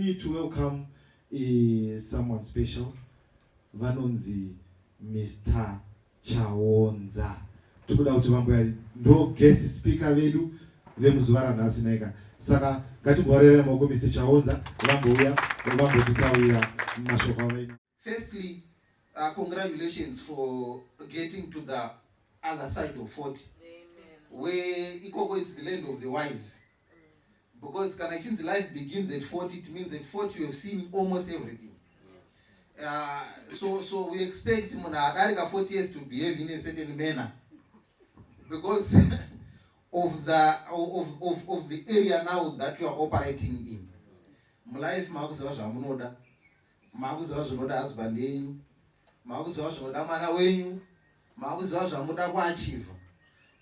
me to welcome someone special, vanonzi Mr. Chaonza. Tukuda kuti vamwe ndo guest speaker vedu vemuzuva ranhasi neka. Saka ngatibvarere maoko Mr. Chaonza vambouya vambotitaurira mashoko avo. Firstly, congratulations for getting to the other side of 40. Amen. Where Ikoko is the land of the wise. Because Kanachin's life begins at 40, it means at 40 you have seen almost everything. So we expect Muna 40 years to behave in a certain manner. Because of the area now that you are operating in. Life makuziva zvamunoda, makuziva zvinoda husband yenyu, makuziva zvinoda mwana wenyu, makuziva zvamunoda kuachieve.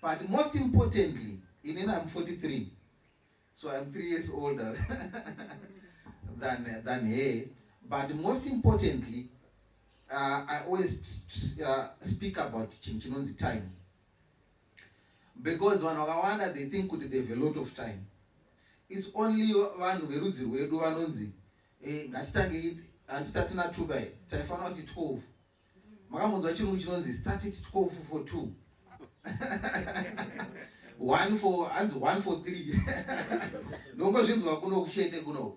But most importantly, I'm 43, so I'm 3 years older than her. But most importantly, I always speak about Chinonzi time. Because when they think they have a lot of time. It's only one verudzi rwedu vanonzi ngatitange handitatina 2 by taifanira kuti 12 makamunzwa chinhu chinonzi start at 12 for 2 1 for 3 ndongozvinzwa kuno kuchete kuno.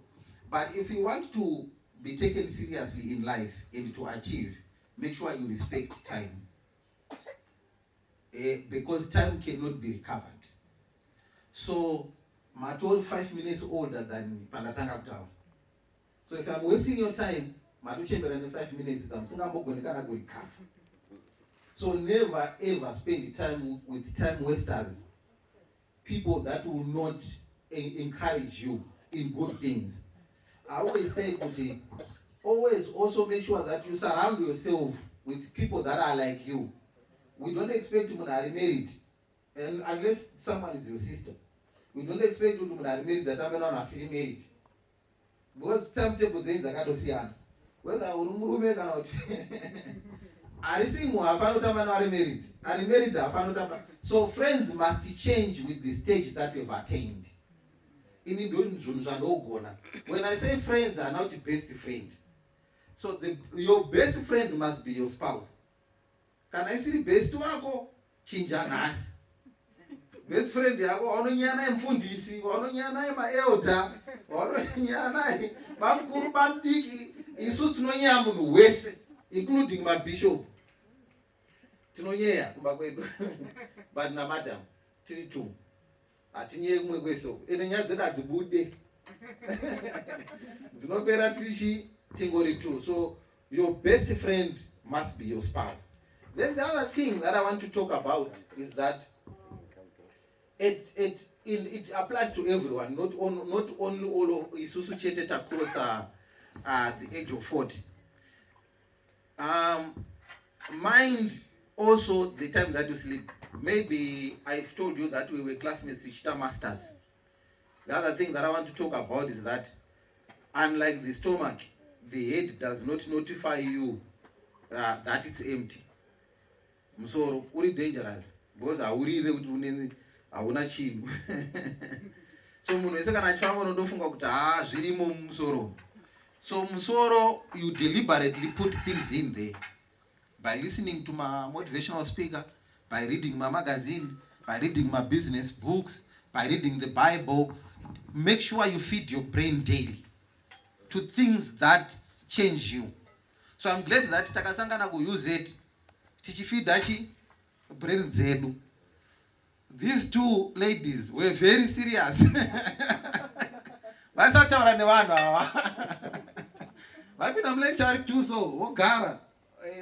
But if you want to be taken seriously in life and to achieve, make sure you respect time, because time cannot be recovered. So I'm told 5 minutes older than Palatanga Town. So if I'm wasting your time, I'm 5 minutes, I'm going to recover. So never ever spend time with time wasters, people that will not encourage you in good things. I always say, always also make sure that you surround yourself with people that are like you. We don't expect you to be married, and unless someone is your sister. We don't expect you to be married that I'm not married. Because timetable things are going to see. Whether Urumurume cannot. I think I found out I'm married. I married. So friends must change with the stage that we've attained. When I say friends are not the best friend, so your best friend must be your spouse. Can I see the best one? Chinjanas. Best friend yako wanonyana mfundisi, wanonyana maelda, wanonyana bamkuru bamdiki, isu tunonyea munu wese, including my bishop. Tunonyea kumba kwedu. But na madam, tiritum. Atinye kumwe kweso. Ene nyadzeda dzibude. Zinopera tishi tingori tu. So your best friend must be your spouse. Then the other thing that I want to talk about is that it applies to everyone, not only all of Isusu Chete across the age of 40. Mind also the time that you sleep. Maybe I've told you that we were classmates, Ishita Masters. The other thing that I want to talk about is that unlike the stomach, the head does not notify you that it's empty. So very dangerous because hauna chinhu. So munhu wese kana achifamba unondofunga kuti zvirimo mumusoro. So musoro, you deliberately put things in there by listening to my motivational speaker, by reading my magazine, by reading my business books, by reading the Bible. Make sure you feed your brain daily to things that change you. So I'm glad that takasangana ku use it tichifeed brain zedu. These two ladies were very serious. Vasataura nevanhu ava. Vapinda mulecture 2 so wogara.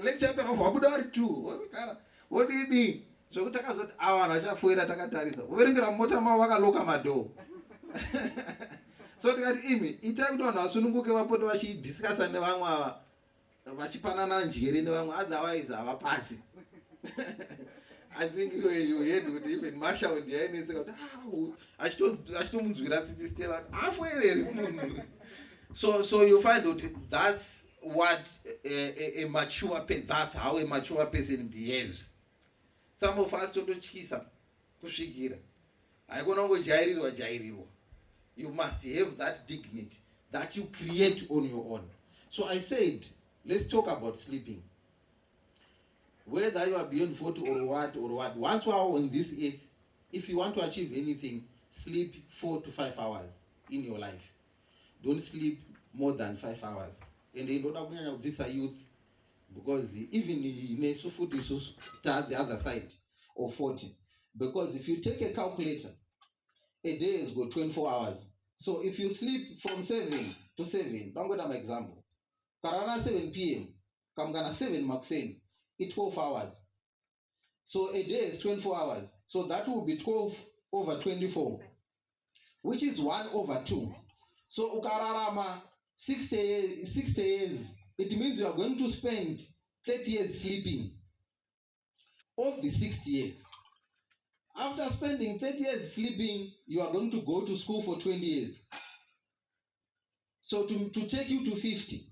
Lecture pera vabuda vari 2 wogara. Wodini zvokuti takazoti ava vanhu vachafoira takatarisa. Uverengera mota mavo vakaloka madhoo. So tikati imi itai kuti vanhu vasununguke vapote vachidiscussa nevamwe ava vachipanana njere nevamwe, otherwise havapasi. I think you heard with even Masha with the end. I don't munzwira tsitsi Stella. So you find out that's what a mature person, that's how a mature person behaves. Some of us don't chikisa kusvikira. I go nongo jairirwa. You must have that dignity that you create on your own. So I said, let's talk about sleeping. Whether you are beyond 40 or what, once you are on this earth, if you want to achieve anything, sleep 4 to 5 hours in your life. Don't sleep more than 5 hours. And in order to this youth, because even in food is start the other side of 40. Because if you take a calculator, a day has got 24 hours. So if you sleep from 7 to 7, don't go to my example. Karana 7 p.m. Kamgana 7 Maxen, it's 12 hours. So a day is 24 hours. So that will be 12 over 24, which is 1 over 2. So ukararama 60 years, it means you are going to spend 30 years sleeping of the 60 years. After spending 30 years sleeping, you are going to go to school for 20 years. So to take you to 50.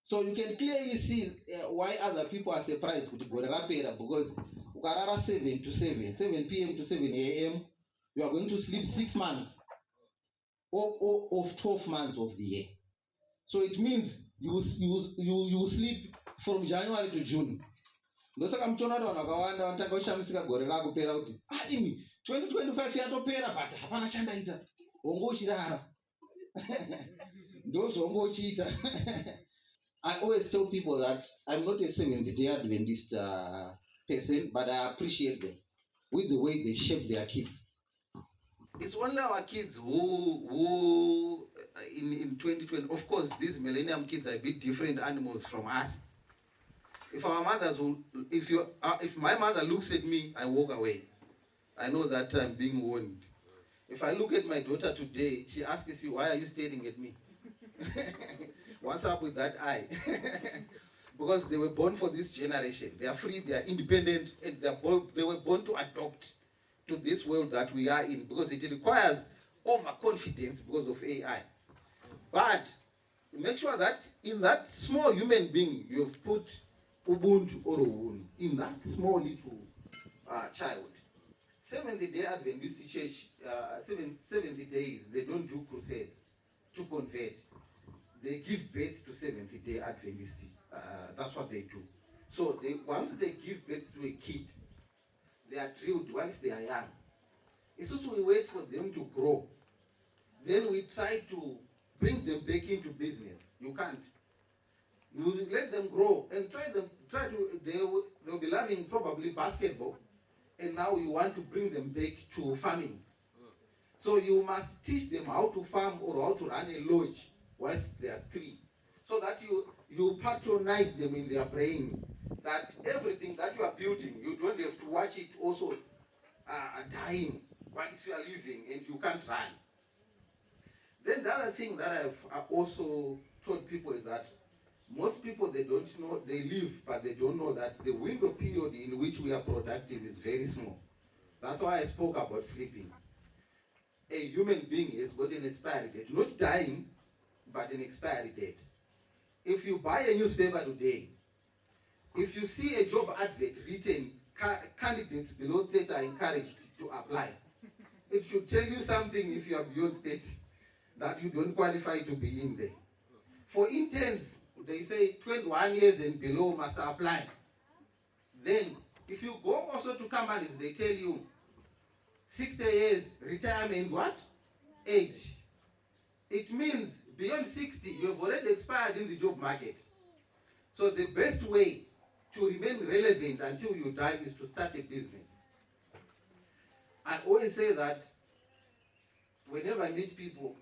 So you can clearly see why other people are surprised with Gorapera, because Ukarara 7 to 7, 7 p.m. to 7 a.m., you are going to sleep 6 months of 12 months of the year. So it means you sleep from January to June. Ndosaka mchonado wakawanda wanataka ushamisika gore rakupera kuti imi 2025 yatopera but hapana chandaita wongochirara ndozvongochiita. I always tell people that I'm not a Seventh-day Adventist person, but I appreciate them with the way they shape their kids. It's only our kids who in 2020, of course, these millennium kids are a bit different animals from us. If our mothers will, if my mother looks at me, I walk away. I know that I'm being warned. If I look at my daughter today, she asks you, why are you staring at me? What's up with that eye? Because they were born for this generation. They are free, they are independent, and they were born to adopt to this world that we are in, because it requires overconfidence because of AI. But make sure that in that small human being, you have put Ubuntu or Ubuntu in that small little child. 70-day Adventist church, 70 days, they don't do crusades to convert. They give birth to 70-day Adventist. That's what they do. So once they give birth to a kid, they are drilled once they are young. It's also we wait for them to grow. Then we try to bring them back into business. You can't. You let them grow and they'll be loving probably basketball, and now you want to bring them back to farming. So you must teach them how to farm or how to run a lodge whilst they are 3. So that you patronize them in their brain, that everything that you are building, you don't have to watch it also dying once you are living and you can't run. Then the other thing that I've also told people is that most people, they don't know, they live, but they don't know that the window period in which we are productive is very small. That's why I spoke about sleeping. A human being has got an expiry date, not dying, but an expiry date. If you buy a newspaper today, if you see a job advert written, candidates below 30 are encouraged to apply, it should tell you something if you are beyond 30, that you don't qualify to be in there. For interns, they say 21 years and below must apply. Then, if you go also to companies, they tell you 60 years retirement what? Age. It means beyond 60, you have already expired in the job market. So the best way to remain relevant until you die is to start a business. I always say that whenever I meet people,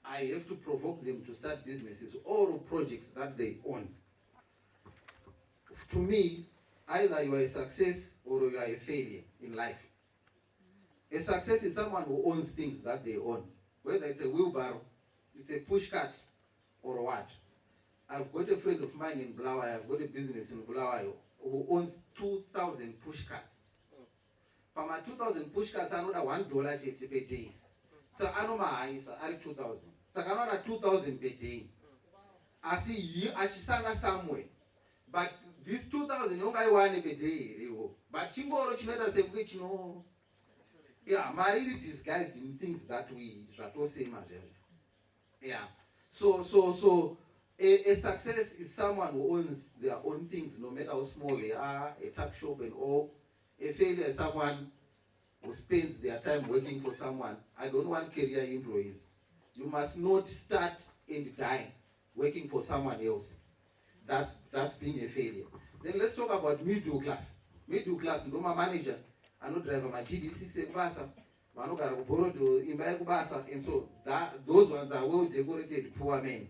I have to provoke them to start businesses or projects that they own. To me, either you are a success or you are a failure in life. A success is someone who owns things that they own, whether it's a wheelbarrow, it's a push cart, or what. I've got a friend of mine in Bulawayo, I've got a business in Bulawayo, who owns 2,000 push carts. For my 2,000 push carts, I know that $1 per day. So I know my eyes are 2,000. So I know that 2,000 per day. I see you achisanga somewhere. But this 2,000, you only one per day. But chingoro chineta sekwe chino. Yeah, my really disguised in things that we say major. Yeah. So a success is someone who owns their own things, no matter how small they are, a tuck shop and all. A failure is someone who spends their time working for someone. I don't want career employees. You must not start and die working for someone else. That's being a failure. Then let's talk about middle class. Middle class, ndo manager, anodrive my GD6 ekubasa, vanogara kubhorodo imba yekubasa, and so those ones are well decorated poor men.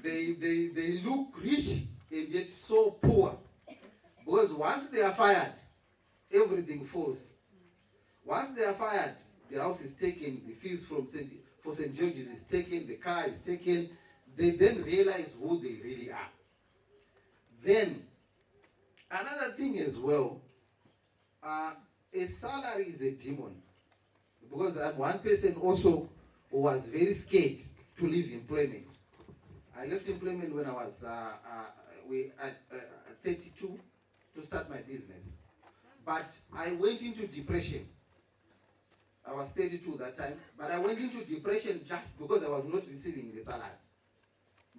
They look rich and yet so poor, because once they are fired, everything falls. Once they are fired, the house is taken, the fees for St. George's is taken, the car is taken. They then realize who they really are. Then, another thing as well, a salary is a demon. Because I'm one person also who was very scared to leave employment. I left employment when I was 32 to start my business. But I went into depression. I was 32 that time, but I went into depression just because I was not receiving the salary.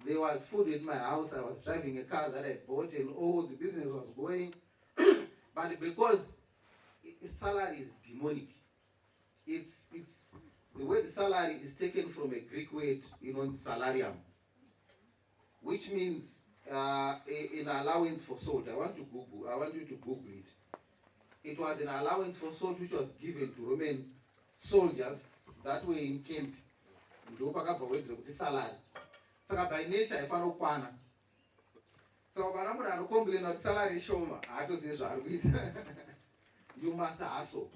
There was food in my house, I was driving a car that I bought, and all the business was going. But because salary is demonic, it's the word salary is taken from a Greek word, salarium, which means an allowance for salt. I want you to Google it. It was an allowance for salt which was given to Roman soldiers that were in camp. Salary. Saka by nature ifana ukwana. So kana munhu anokomplaina kuti salary shoma haatozivi zvaari kuita. You must hustle.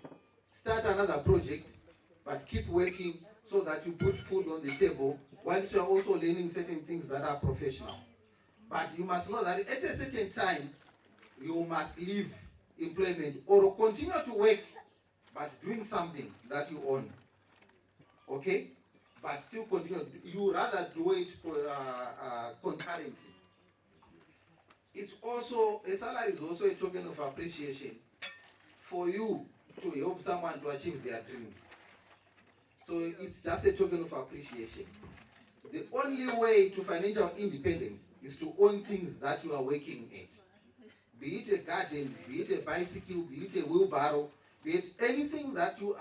Start another project, but keep working so that you put food on the table whilst you are also learning certain things that are professional. But you must know that at a certain time, you must leave employment or continue to work, but doing something that you own. Okay? But still continue. You rather do it concurrently. It's also, a salary is also a token of appreciation for you to help someone to achieve their dreams. So it's just a token of appreciation. The only way to financial independence is to own things that you are working at. Be it a garden, be it a bicycle, be it a wheelbarrow, be it anything that you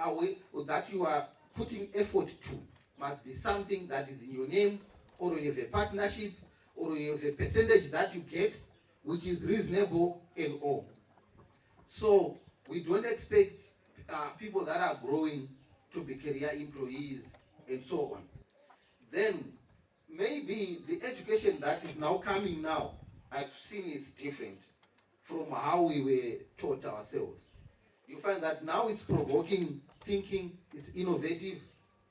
are putting effort to, must be something that is in your name, or you have a partnership, or you have a percentage that you get, which is reasonable and all. So we don't expect people that are growing to be career employees and so on. Then maybe the education that is now coming now, I've seen it's different from how we were taught ourselves. You find that now it's provoking thinking, it's innovative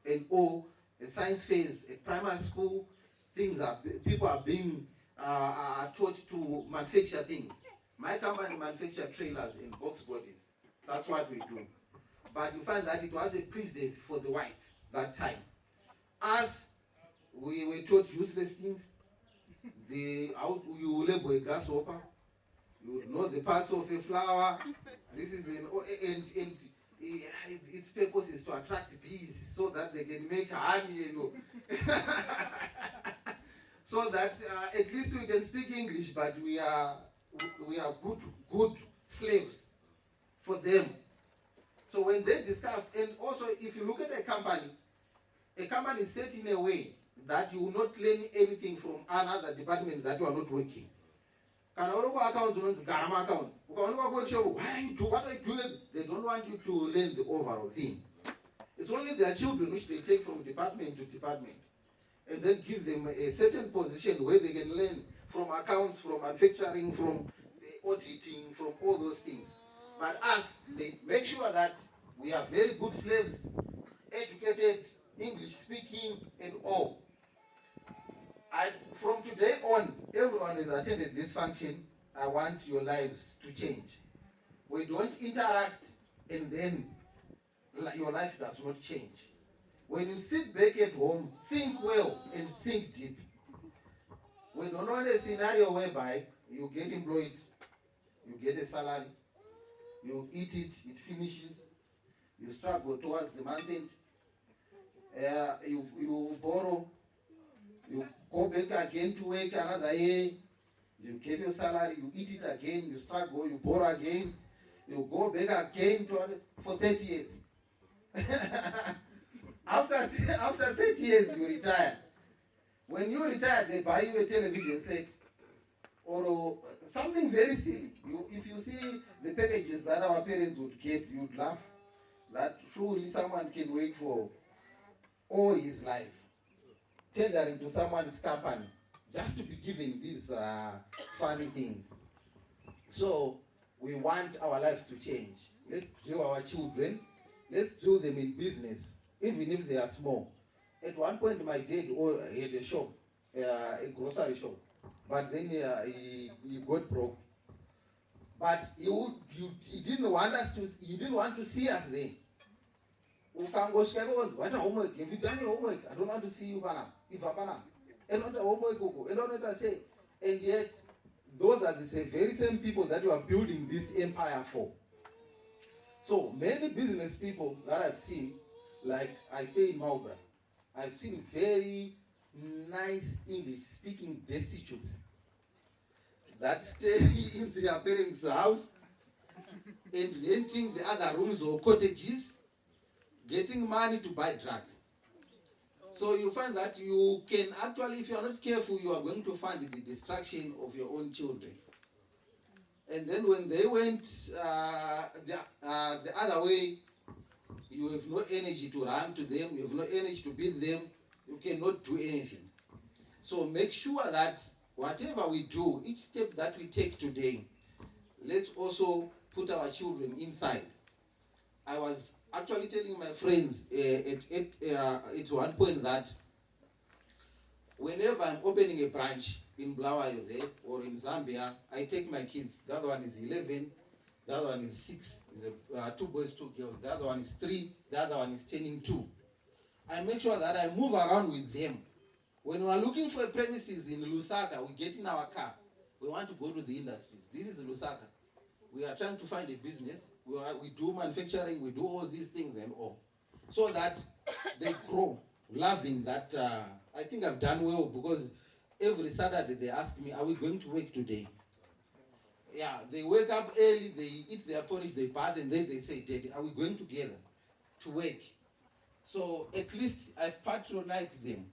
and all. At science phase, at primary school, people are being taught to manufacture things. My company manufactures trailers and box bodies. That's what we do. But you find that it was a preserve for the whites that time. As we were taught useless things, how you label a grasshopper, you know the parts of a flower. This is and its purpose is to attract bees so that they can make honey, so that at least we can speak English, but we are good slaves for them. So when they discuss, and also if you look at a company is set in a way that you will not learn anything from another department that you are not working. Can accounts, accounts. What are you doing? They don't want you to learn the overall thing. It's only their children which they take from department to department and then give them a certain position where they can learn from accounts, from manufacturing, from auditing, from all those things. But us, they make sure that we are very good slaves, educated, English speaking, and all. From today on, everyone who has attended this function, I want your lives to change. We don't interact and then your life does not change. When you sit back at home, think well and think deep. We don't want a scenario whereby you get employed, you get a salary, you eat it, it finishes, you struggle towards the month end, You borrow, you go back again to work another year, you get your salary, you eat it again, you struggle, you borrow again, you go back again for 30 years. after 30 years, you retire. When you retire, they buy you a television set or something very silly. If you see the packages that our parents would get, you'd laugh that surely someone can work for all his life, tendering to someone's company, just to be given these funny things. So we want our lives to change. Let's drill our children. Let's drill them in business, even if they are small. At one point, my dad had a shop, a grocery shop, but then he got broke. But he didn't want us to. He didn't want to see us there. What homework? Have you done your homework? I don't want to see you, Panam. If Panam, and not the homework, and not what I say. And yet, those are the very same people that you are building this empire for. So many business people that I've seen, like I say in Marlborough, I've seen very nice English-speaking destitutes that stay in their parents' house and renting the other rooms or cottages, getting money to buy drugs. So you find that you can actually, if you are not careful, you are going to find the destruction of your own children. And then when they went the other way, you have no energy to run to them, you have no energy to beat them, you cannot do anything. So make sure that whatever we do, each step that we take today, let's also put our children inside. I was actually telling my friends at one point that whenever I'm opening a branch in Blawayo there or in Zambia, I take my kids. The other one is 11, the other one is 6. It's 2 boys, 2 girls. The other one is 3, the other one is turning 2. I make sure that I move around with them. When we are looking for a premises in Lusaka, we get in our car. We want to go to the industries. This is Lusaka. We are trying to find a business. We do manufacturing, we do all these things and all. So that they grow, loving that. I think I've done well because every Saturday they ask me, are we going to work today? Yeah, they wake up early, they eat their porridge, they bath, and then they say, Daddy, are we going together to work? So at least I've patronized them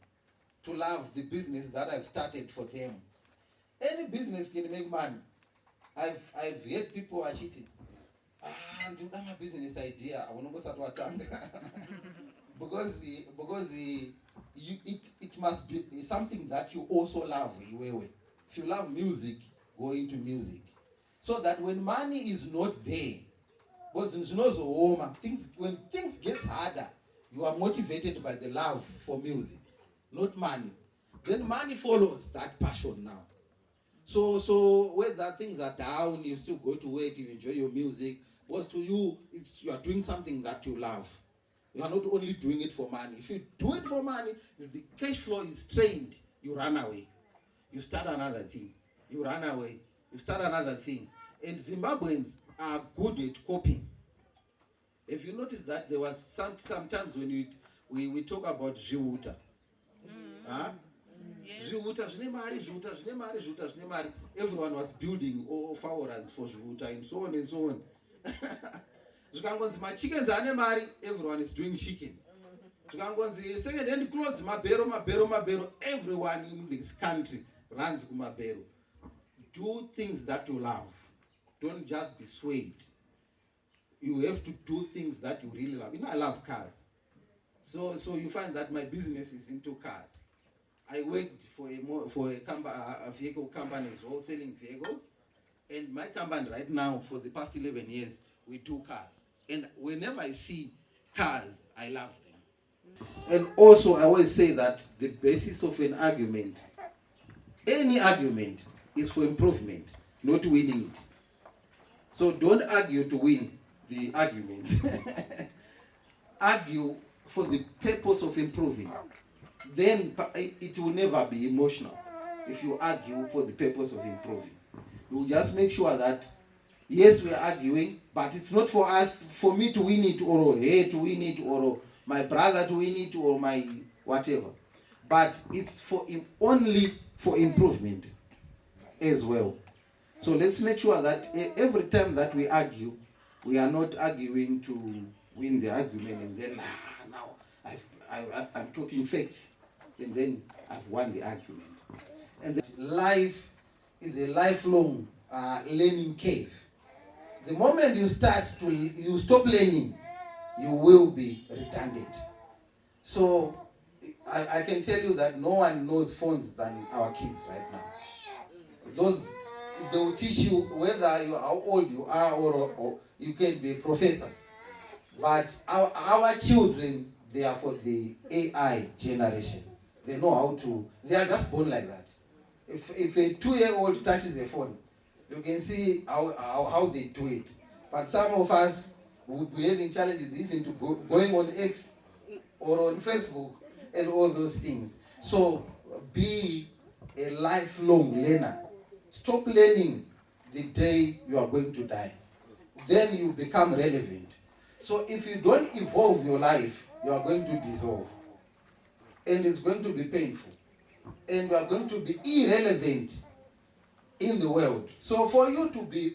to love the business that I've started for them. Any business can make money. I've heard people are cheating. Do you have a business idea? I want to start because it must be something that you also love. If you love music, go into music. So that when money is not there, because when things get harder, you are motivated by the love for music, not money. Then money follows that passion now. So whether things are down, you still go to work, you enjoy your music. Because to you, you are doing something that you love. You are not only doing it for money. If you do it for money, if the cash flow is strained, you run away. You start another thing. You run away. You start another thing. And Zimbabweans are good at coping. If you notice that there was sometimes when we talk about Zviuta. Everyone was building foul runs for Zviuta and so on and so on. My chickens are mari, everyone is doing chickens. Second hand clothes, mabero. Everyone in this country runs mabero. Do things that you love. Don't just be swayed. You have to do things that you really love. I love cars. So you find that my business is into cars. I worked for a vehicle company as well, selling vehicles. And my company right now, for the past 11 years, we do cars. And whenever I see cars, I love them. And also, I always say that the basis of an argument, any argument, is for improvement, not winning it. So don't argue to win the argument. Argue for the purpose of improving. Then it will never be emotional if you argue for the purpose of improving. You just make sure that, yes, we are arguing, but it's not for me to win it or her to win it or my brother to win it or my whatever. But it's only for improvement as well. So let's make sure that every time that we argue, we are not arguing to win the argument and then now I'm talking facts and then I've won the argument. And life is a lifelong learning cave. The moment you stop learning, you will be redundant. So I can tell you that no one knows phones than our kids right now. They will teach you whether you are how old you are or you can be a professor. But our children, they are for the AI generation. They know how to, they are just born like that. If a 2-year-old touches a phone, you can see how they do it. But some of us would be having challenges even to going on X or on Facebook and all those things. So be a lifelong learner. Stop learning the day you are going to die. Then you become relevant. So if you don't evolve your life, you are going to dissolve. And it's going to be painful. And you are going to be irrelevant in the world. So for you to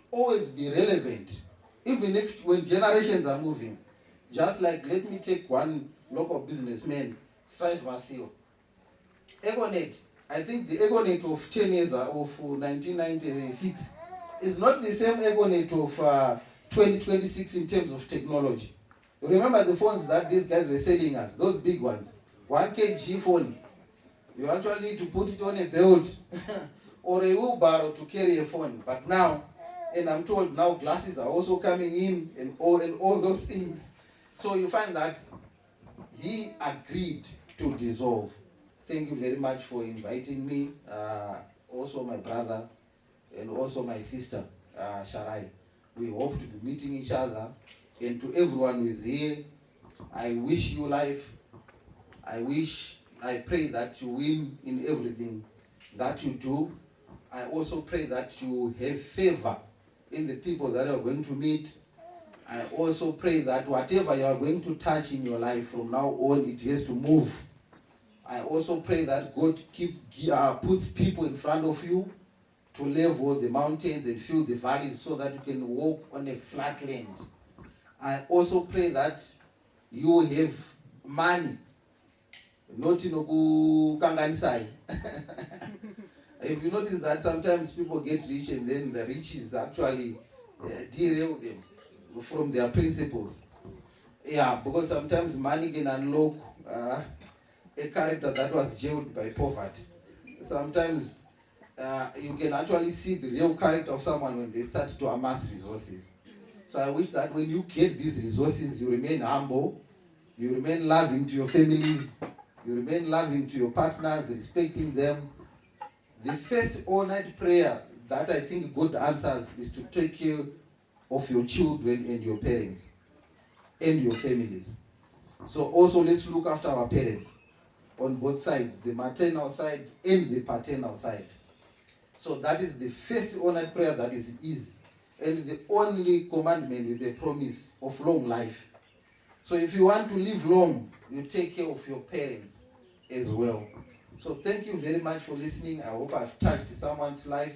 always be relevant, even if when generations are moving, just like, let me take one local businessman, Strive Vasio. Egonet, I think the Egonet of 10 years of 1996 is not the same Egonet of 2026 in terms of technology. Remember the phones that these guys were selling us, those big ones, 1 kg phone. You actually need to put it on a belt or a wheelbarrow to carry a phone. But now, and I'm told now glasses are also coming in and all those things. So you find that he agreed to dissolve. Thank you very much for inviting me. Also my brother and also my sister, Sharai. We hope to be meeting each other. And to everyone who is here, I wish you life. I pray that you win in everything that you do. I also pray that you have favor in the people that you are going to meet. I also pray that whatever you are going to touch in your life from now on, it has to move. I also pray that God puts people in front of you to level the mountains and fill the valleys so that you can walk on a flat land. I also pray that you have money, not in Kanganisai. If you notice that sometimes people get rich and then the riches actually derail them from their principles. Yeah, because sometimes money can unlock a character that was jailed by poverty. Sometimes you can actually see the real character of someone when they start to amass resources. So I wish that when you get these resources, you remain humble, you remain loving to your families, you remain loving to your partners, respecting them. The first all-night prayer that I think God answers is to take care of your children and your parents and your families. So also let's look after our parents on both sides, the maternal side and the paternal side. So that is the first all-night prayer that is easy. And the only commandment with a promise of long life. So if you want to live long, you take care of your parents as well. So thank you very much for listening. I hope I've touched someone's life.